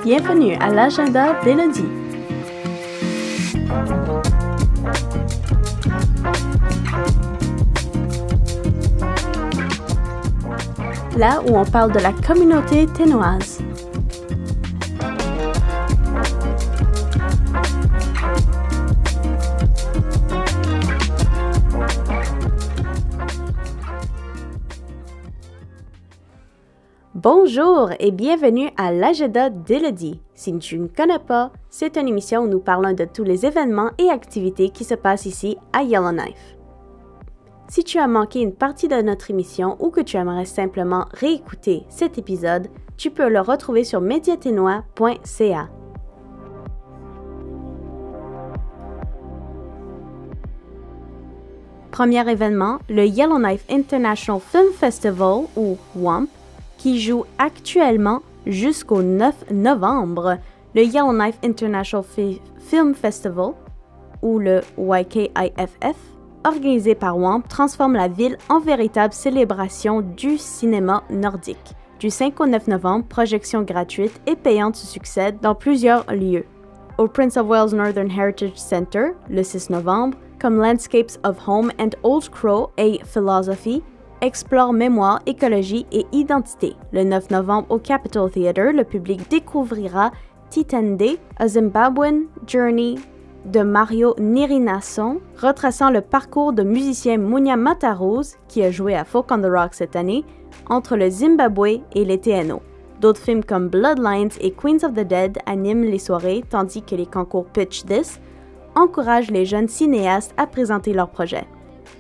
Bienvenue à l'agenda d'Élodie. Là où on parle de la communauté ténoise. Bonjour et bienvenue à l'agenda d'Élodie. Si tu ne connais pas, c'est une émission où nous parlons de tous les événements et activités qui se passent ici à Yellowknife. Si tu as manqué une partie de notre émission ou que tu aimerais simplement réécouter cet épisode, tu peux le retrouver sur mediaténois.ca. Premier événement, le Yellowknife International Film Festival ou WAMP, qui joue actuellement jusqu'au 9 novembre. Le Yellowknife International Film Festival, ou le YKIFF, organisé par WAMP, transforme la ville en véritable célébration du cinéma nordique. Du 5 au 9 novembre, projections gratuites et payantes se succèdent dans plusieurs lieux. Au Prince of Wales Northern Heritage Center, le 6 novembre, comme Landscapes of Home and Old Crow et Philosophy, explore mémoire, écologie et identité. Le 9 novembre au Capitol Theatre, le public découvrira Titende, A Zimbabwean Journey de Mario Nirinason, retraçant le parcours de musicien Munya Matarouz, qui a joué à Folk on the Rock cette année, entre le Zimbabwe et les TNO. D'autres films comme Bloodlines et Queens of the Dead animent les soirées, tandis que les concours Pitch This encouragent les jeunes cinéastes à présenter leurs projets.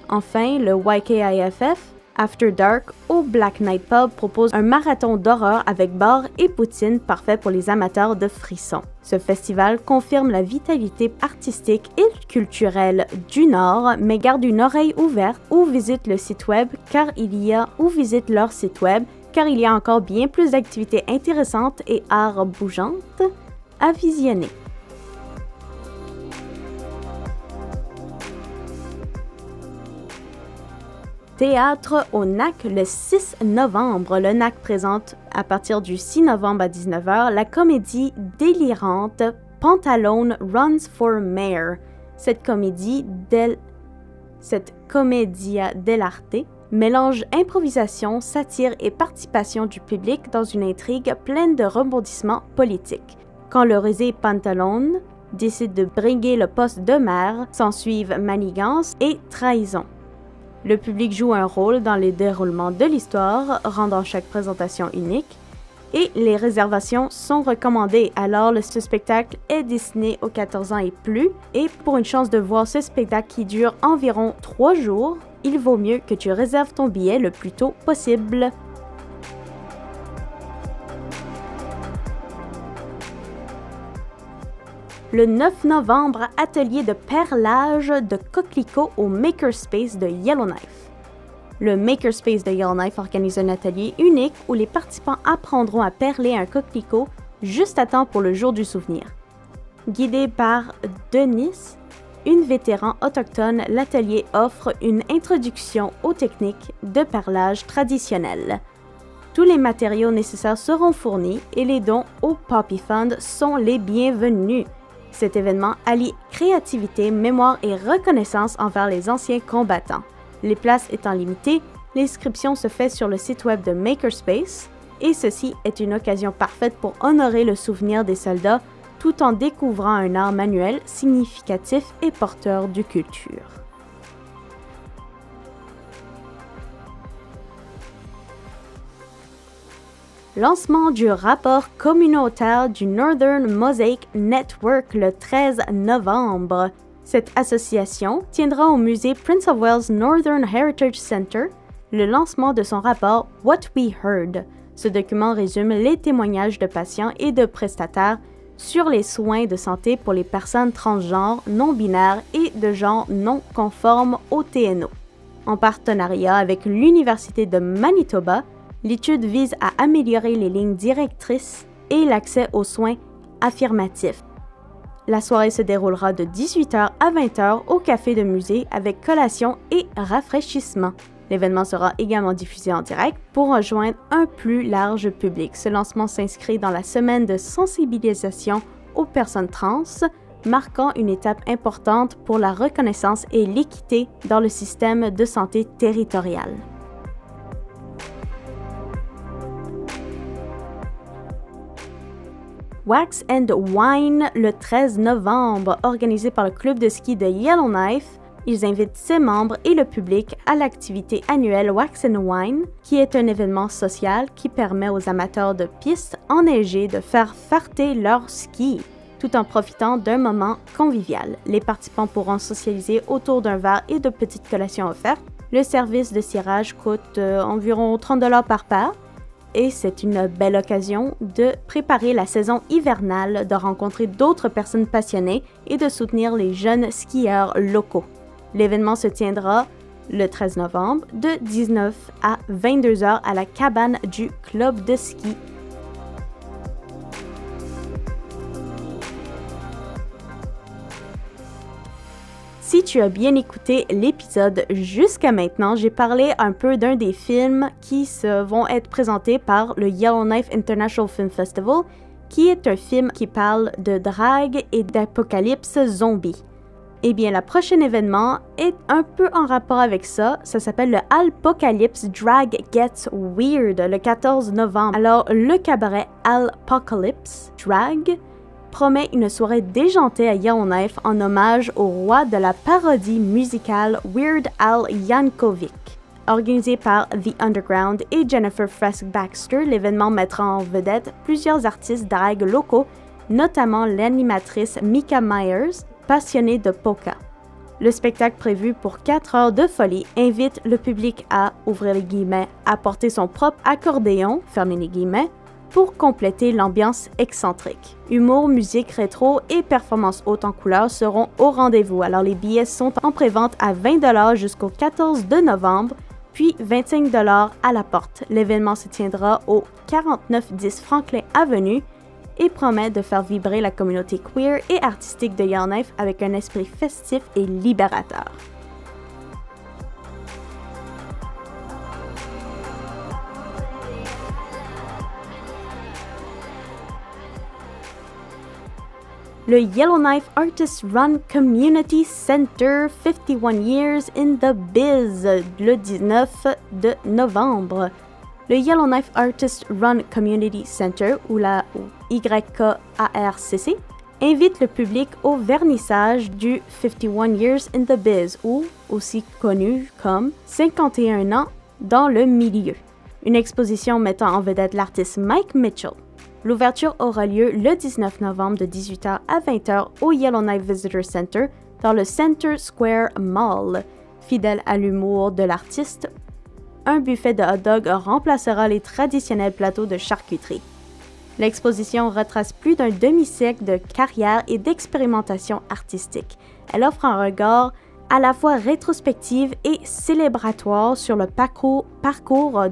Enfin, le YKIFF After Dark au Black Knight Pub propose un marathon d'horreur avec bar et poutine parfait pour les amateurs de frissons. Ce festival confirme la vitalité artistique et culturelle du Nord, mais garde une oreille ouverte ou visite leur site web car il y a encore bien plus d'activités intéressantes et arts bougeantes à visionner. Théâtre au NAC le 6 novembre. Le NAC présente à partir du 6 novembre à 19h la comédie délirante Pantalone Runs for Mayor. Cette commedia dell'arte mélange improvisation, satire et participation du public dans une intrigue pleine de rebondissements politiques. Quand le rusé Pantalone décide de briguer le poste de maire, s'ensuivent manigance et trahison. Le public joue un rôle dans le déroulement de l'histoire, rendant chaque présentation unique, et les réservations sont recommandées. Alors, ce spectacle est destiné aux 14 ans et plus, et pour une chance de voir ce spectacle qui dure environ 3 jours, il vaut mieux que tu réserves ton billet le plus tôt possible. Le 9 novembre, atelier de perlage de coquelicots au Makerspace de Yellowknife. Le Makerspace de Yellowknife organise un atelier unique où les participants apprendront à perler un coquelicot juste à temps pour le jour du souvenir. Guidé par Denis, une vétéran autochtone, l'atelier offre une introduction aux techniques de perlage traditionnelles. Tous les matériaux nécessaires seront fournis et les dons au Poppy Fund sont les bienvenus. Cet événement allie créativité, mémoire et reconnaissance envers les anciens combattants. Les places étant limitées, l'inscription se fait sur le site web de Makerspace et ceci est une occasion parfaite pour honorer le souvenir des soldats tout en découvrant un art manuel significatif et porteur de culture. Lancement du rapport communautaire du Northern Mosaic Network le 13 novembre. Cette association tiendra au musée Prince of Wales Northern Heritage Center le lancement de son rapport What We Heard. Ce document résume les témoignages de patients et de prestataires sur les soins de santé pour les personnes transgenres, non-binaires et de genre non conforme au TNO. En partenariat avec l'Université de Manitoba, l'étude vise à améliorer les lignes directrices et l'accès aux soins affirmatifs. La soirée se déroulera de 18h à 20h au Café de Musée avec collation et rafraîchissement. L'événement sera également diffusé en direct pour rejoindre un plus large public. Ce lancement s'inscrit dans la semaine de sensibilisation aux personnes trans, marquant une étape importante pour la reconnaissance et l'équité dans le système de santé territorial. Wax and Wine le 13 novembre, organisé par le club de ski de Yellowknife. Ils invitent ses membres et le public à l'activité annuelle Wax and Wine, qui est un événement social qui permet aux amateurs de pistes enneigées de faire farter leur ski, tout en profitant d'un moment convivial. Les participants pourront socialiser autour d'un verre et de petites collations offertes. Le service de cirage coûte environ 30 $ par paire. Et c'est une belle occasion de préparer la saison hivernale, de rencontrer d'autres personnes passionnées et de soutenir les jeunes skieurs locaux. L'événement se tiendra le 13 novembre de 19 à 22 h à la cabane du club de ski. Si tu as bien écouté l'épisode jusqu'à maintenant, j'ai parlé un peu d'un des films qui vont être présentés par le Yellowknife International Film Festival, qui est un film qui parle de drague et d'apocalypse zombie. Eh bien, le prochain événement est un peu en rapport avec ça. Ça s'appelle le Alpocalypse Drag Gets Weird, le 14 novembre. Alors, le cabaret Alpocalypse Drag promet une soirée déjantée à Yellowknife en hommage au roi de la parodie musicale Weird Al Yankovic. Organisé par The Underground et Jennifer Fresk Baxter, l'événement mettra en vedette plusieurs artistes drag locaux, notamment l'animatrice Mika Myers, passionnée de polka. Le spectacle prévu pour 4 heures de folie invite le public à, ouvrir les guillemets, apporter son propre accordéon, fermer les guillemets, pour compléter l'ambiance excentrique. Humour, musique rétro et performances hautes en couleurs seront au rendez-vous. Alors les billets sont en prévente à 20 $ jusqu'au 14 de novembre, puis 25 $ à la porte. L'événement se tiendra au 4910 Franklin Avenue et promet de faire vibrer la communauté queer et artistique de Yellowknife avec un esprit festif et libérateur. Le Yellowknife Artist Run Community Center 51 Years in the Biz, le 19 de novembre. Le Yellowknife Artist Run Community Center, ou la YKARCC, invite le public au vernissage du 51 Years in the Biz, ou aussi connu comme 51 ans dans le milieu. Une exposition mettant en vedette l'artiste Mike Mitchell. L'ouverture aura lieu le 19 novembre de 18 h à 20 h au Yellowknife Visitor Center dans le Center Square Mall. Fidèle à l'humour de l'artiste, un buffet de hot-dog remplacera les traditionnels plateaux de charcuterie. L'exposition retrace plus d'un demi-siècle de carrière et d'expérimentation artistique. Elle offre un regard à la fois rétrospective et célébratoire sur le parcours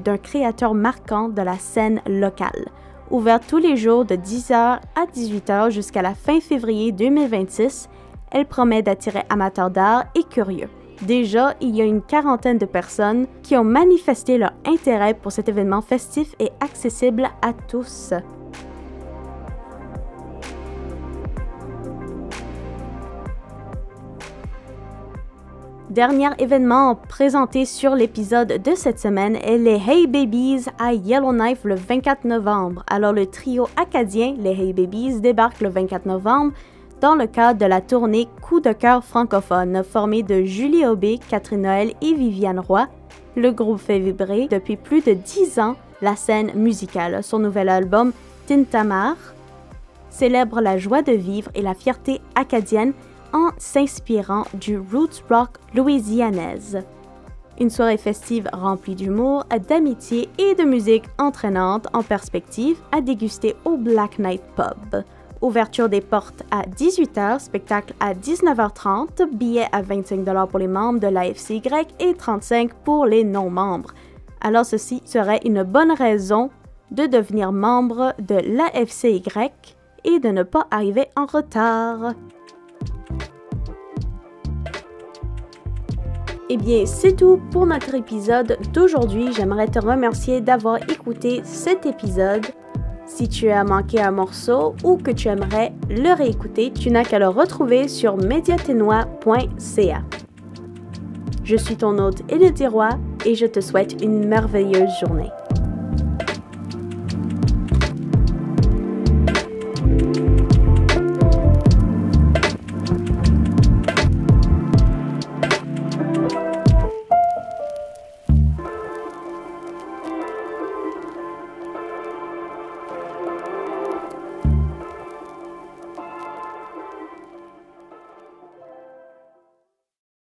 d'un créateur marquant de la scène locale. Ouverte tous les jours de 10 h à 18 h jusqu'à la fin février 2026, elle promet d'attirer amateurs d'art et curieux. Déjà, il y a une quarantaine de personnes qui ont manifesté leur intérêt pour cet événement festif et accessible à tous. Dernier événement présenté sur l'épisode de cette semaine est les Hey Babies à Yellowknife le 24 novembre. Alors le trio acadien, les Hey Babies, débarque le 24 novembre dans le cadre de la tournée Coup de cœur francophone, formée de Julie Aubé, Catherine Noël et Viviane Roy. Le groupe fait vibrer depuis plus de 10 ans la scène musicale. Son nouvel album, Tintamar, célèbre la joie de vivre et la fierté acadienne en s'inspirant du roots rock louisianaise. Une soirée festive remplie d'humour, d'amitié et de musique entraînante en perspective à déguster au Black Knight Pub. Ouverture des portes à 18 h, spectacle à 19 h 30, billets à 25 $ pour les membres de l'AFCY et 35 $ pour les non-membres. Alors ceci serait une bonne raison de devenir membre de l'AFCY et de ne pas arriver en retard. Eh bien, c'est tout pour notre épisode d'aujourd'hui. J'aimerais te remercier d'avoir écouté cet épisode. Si tu as manqué un morceau ou que tu aimerais le réécouter, tu n'as qu'à le retrouver sur mediatinois.ca. Je suis ton hôte Élodie Roy et je te souhaite une merveilleuse journée.